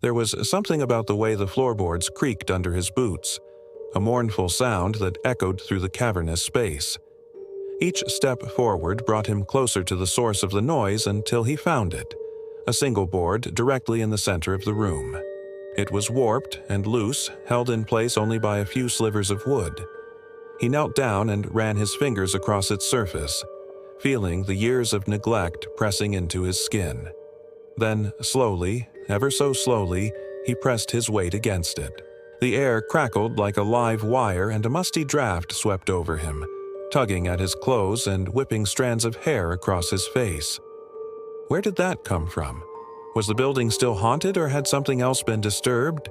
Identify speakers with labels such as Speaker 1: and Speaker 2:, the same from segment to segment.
Speaker 1: There was something about the way the floorboards creaked under his boots, a mournful sound that echoed through the cavernous space. Each step forward brought him closer to the source of the noise until he found it, a single board directly in the center of the room. It was warped and loose, held in place only by a few slivers of wood. He knelt down and ran his fingers across its surface, feeling the years of neglect pressing into his skin. Then, slowly, ever so slowly, he pressed his weight against it. The air crackled like a live wire and a musty draft swept over him, tugging at his clothes and whipping strands of hair across his face. Where did that come from? Was the building still haunted or had something else been disturbed?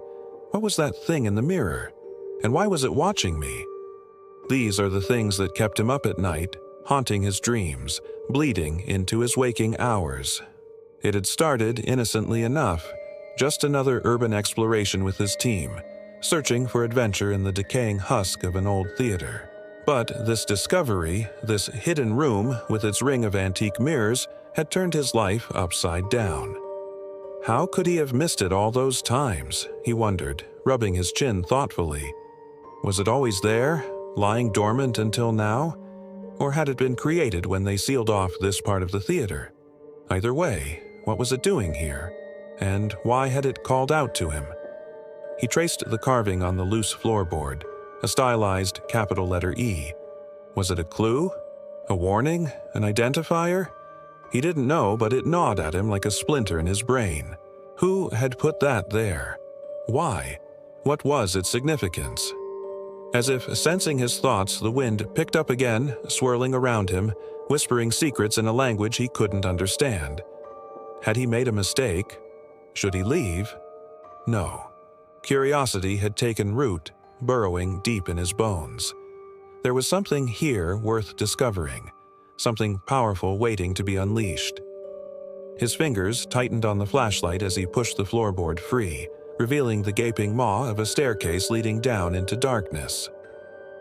Speaker 1: What was that thing in the mirror? And why was it watching me? These are the things that kept him up at night, haunting his dreams, bleeding into his waking hours. It had started innocently enough, just another urban exploration with his team, searching for adventure in the decaying husk of an old theater. But this discovery, this hidden room with its ring of antique mirrors, had turned his life upside down. How could he have missed it all those times, he wondered, rubbing his chin thoughtfully. Was it always there, lying dormant until now? Or had it been created when they sealed off this part of the theater? Either way, what was it doing here? And why had it called out to him? He traced the carving on the loose floorboard, a stylized capital letter E. Was it a clue? A warning? An identifier? He didn't know, but it gnawed at him like a splinter in his brain. Who had put that there? Why? What was its significance? As if sensing his thoughts, the wind picked up again, swirling around him, whispering secrets in a language he couldn't understand. Had he made a mistake? Should he leave? No. Curiosity had taken root, burrowing deep in his bones. There was something here worth discovering, something powerful waiting to be unleashed. His fingers tightened on the flashlight as he pushed the floorboard free, revealing the gaping maw of a staircase leading down into darkness.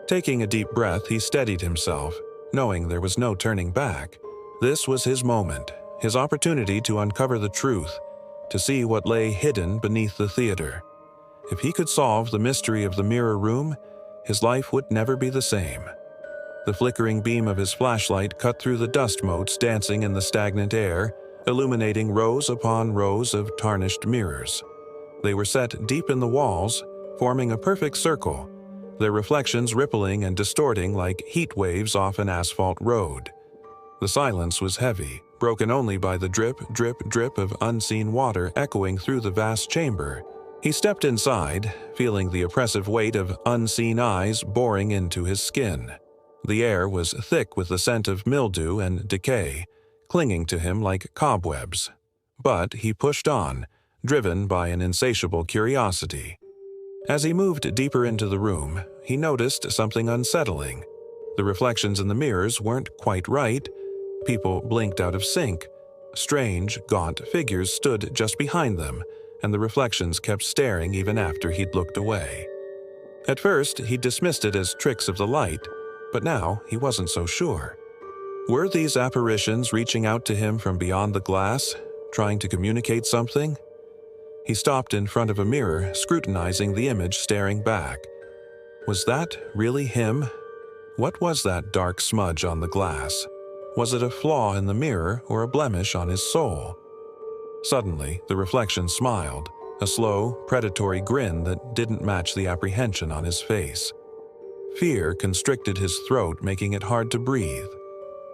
Speaker 1: Taking a deep breath, he steadied himself, knowing there was no turning back. This was his moment, his opportunity to uncover the truth, to see what lay hidden beneath the theater. If he could solve the mystery of the mirror room, his life would never be the same. The flickering beam of his flashlight cut through the dust motes dancing in the stagnant air, illuminating rows upon rows of tarnished mirrors. They were set deep in the walls, forming a perfect circle, their reflections rippling and distorting like heat waves off an asphalt road. The silence was heavy, broken only by the drip, drip, drip of unseen water echoing through the vast chamber. He stepped inside, feeling the oppressive weight of unseen eyes boring into his skin. The air was thick with the scent of mildew and decay, clinging to him like cobwebs. But he pushed on, driven by an insatiable curiosity. As he moved deeper into the room, he noticed something unsettling. The reflections in the mirrors weren't quite right. People blinked out of sync. Strange, gaunt figures stood just behind them, and the reflections kept staring even after he'd looked away. At first, he dismissed it as tricks of the light, but now he wasn't so sure. Were these apparitions reaching out to him from beyond the glass, trying to communicate something? He stopped in front of a mirror, scrutinizing the image staring back. Was that really him? What was that dark smudge on the glass? Was it a flaw in the mirror or a blemish on his soul? Suddenly, the reflection smiled, a slow, predatory grin that didn't match the apprehension on his face. Fear constricted his throat, making it hard to breathe.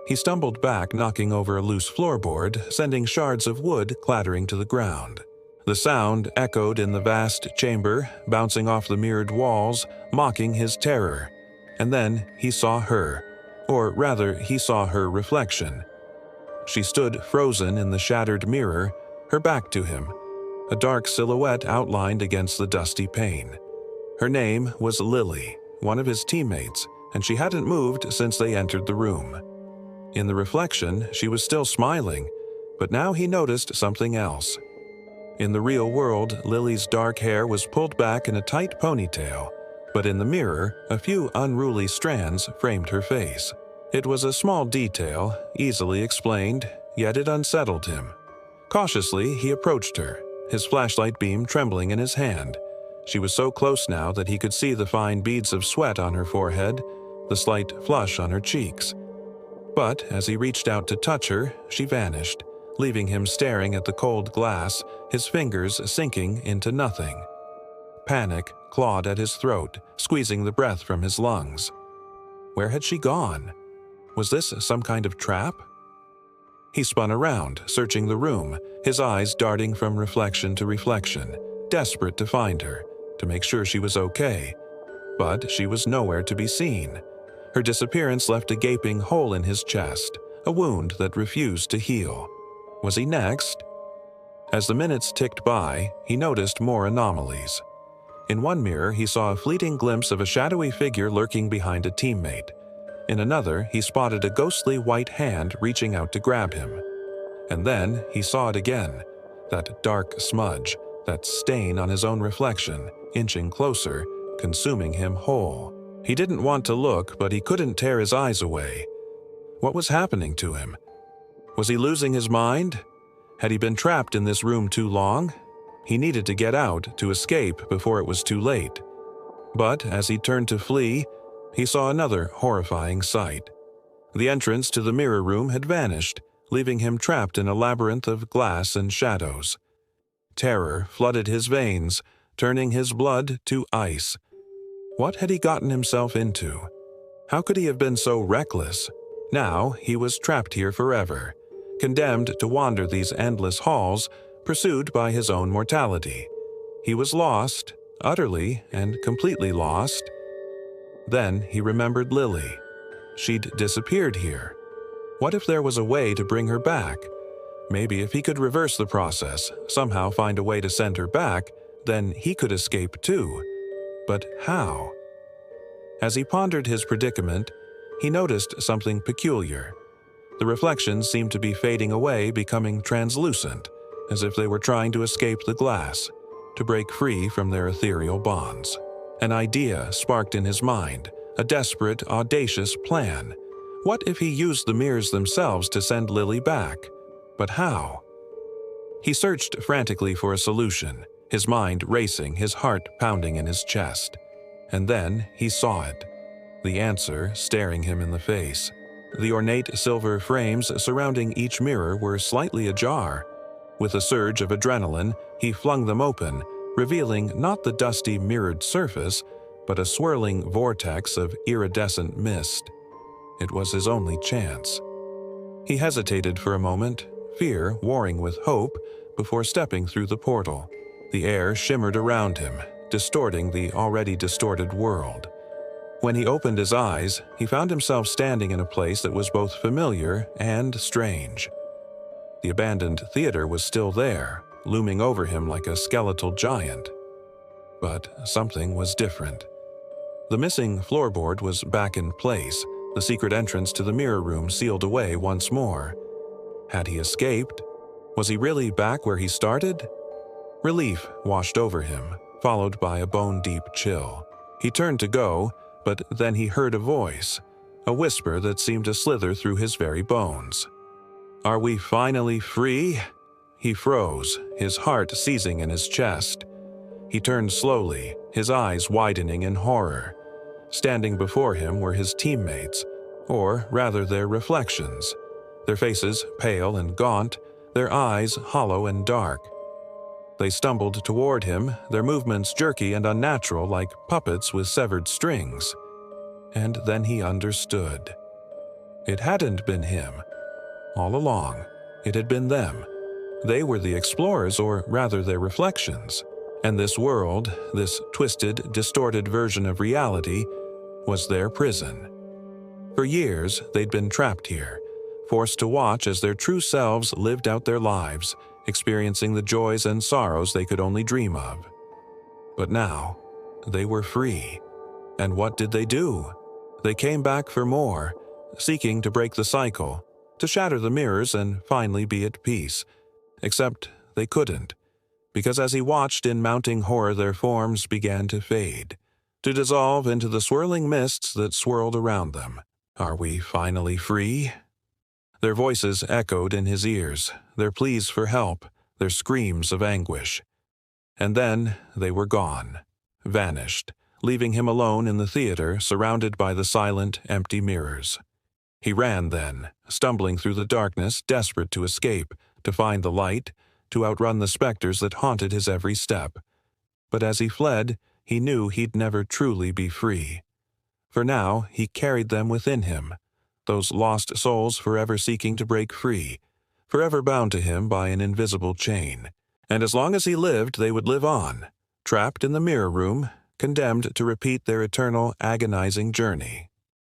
Speaker 1: He stumbled back, knocking over a loose floorboard, sending shards of wood clattering to the ground. The sound echoed in the vast chamber, bouncing off the mirrored walls, mocking his terror. And then he saw her, or rather, he saw her reflection. She stood frozen in the shattered mirror, her back to him, a dark silhouette outlined against the dusty pane. Her name was Lily, one of his teammates, and she hadn't moved since they entered the room. In the reflection, she was still smiling, but now he noticed something else. In the real world, Lily's dark hair was pulled back in a tight ponytail, but in the mirror, a few unruly strands framed her face. It was a small detail, easily explained, yet it unsettled him. Cautiously, he approached her, his flashlight beam trembling in his hand. She was so close now that he could see the fine beads of sweat on her forehead, the slight flush on her cheeks. But as he reached out to touch her, she vanished, leaving him staring at the cold glass, his fingers sinking into nothing. Panic clawed at his throat, squeezing the breath from his lungs. Where had she gone? Was this some kind of trap? He spun around, searching the room, his eyes darting from reflection to reflection, desperate to find her, to make sure she was okay. But she was nowhere to be seen. Her disappearance left a gaping hole in his chest, a wound that refused to heal. Was he next? As the minutes ticked by, he noticed more anomalies. In one mirror, he saw a fleeting glimpse of a shadowy figure lurking behind a teammate. In another, he spotted a ghostly white hand reaching out to grab him. And then he saw it again, that dark smudge, that stain on his own reflection, inching closer, consuming him whole. He didn't want to look, but he couldn't tear his eyes away. What was happening to him? Was he losing his mind? Had he been trapped in this room too long? He needed to get out, to escape before it was too late. But as he turned to flee, he saw another horrifying sight. The entrance to the mirror room had vanished, leaving him trapped in a labyrinth of glass and shadows. Terror flooded his veins, turning his blood to ice. What had he gotten himself into? How could he have been so reckless? Now he was trapped here forever, condemned to wander these endless halls, pursued by his own mortality. He was lost, utterly and completely lost. Then he remembered Lily. She'd disappeared here. What if there was a way to bring her back? Maybe if he could reverse the process, somehow find a way to send her back, then he could escape too. But how? As he pondered his predicament, he noticed something peculiar. The reflections seemed to be fading away, becoming translucent, as if they were trying to escape the glass, to break free from their ethereal bonds. An idea sparked in his mind, a desperate, audacious plan. What if he used the mirrors themselves to send Lily back? But how? He searched frantically for a solution, his mind racing, his heart pounding in his chest. And then he saw it, the answer staring him in the face. The ornate silver frames surrounding each mirror were slightly ajar. With a surge of adrenaline, he flung them open, revealing not the dusty mirrored surface, but a swirling vortex of iridescent mist. It was his only chance. He hesitated for a moment, fear warring with hope, before stepping through the portal. The air shimmered around him, distorting the already distorted world. When he opened his eyes, he found himself standing in a place that was both familiar and strange. The abandoned theater was still there, looming over him like a skeletal giant. But something was different. The missing floorboard was back in place, the secret entrance to the mirror room sealed away once more. Had he escaped? Was he really back where he started? Relief washed over him, followed by a bone-deep chill. He turned to go, but then he heard a voice, a whisper that seemed to slither through his very bones. "Are we finally free?" He froze, his heart seizing in his chest. He turned slowly, his eyes widening in horror. Standing before him were his teammates, or rather their reflections, their faces pale and gaunt, their eyes hollow and dark. They stumbled toward him, their movements jerky and unnatural like puppets with severed strings. And then he understood. It hadn't been him. All along, it had been them. They were the explorers, or rather their reflections. And this world, this twisted, distorted version of reality, was their prison. For years, they'd been trapped here, forced to watch as their true selves lived out their lives, experiencing the joys and sorrows they could only dream of. But now, they were free. And what did they do? They came back for more, seeking to break the cycle, to shatter the mirrors and finally be at peace. Except they couldn't, because as he watched in mounting horror their forms began to fade, to dissolve into the swirling mists that swirled around them. Are we finally free? Their voices echoed in his ears, their pleas for help, their screams of anguish. And then they were gone, vanished, leaving him alone in the theater, surrounded by the silent, empty mirrors. He ran then, stumbling through the darkness, desperate to escape, to find the light, to outrun the specters that haunted his every step. But as he fled, he knew he'd never truly be free. For now he carried them within him, those lost souls forever seeking to break free, forever bound to him by an invisible chain. And as long as he lived, they would live on, trapped in the mirror room, condemned to repeat their eternal, agonizing journey.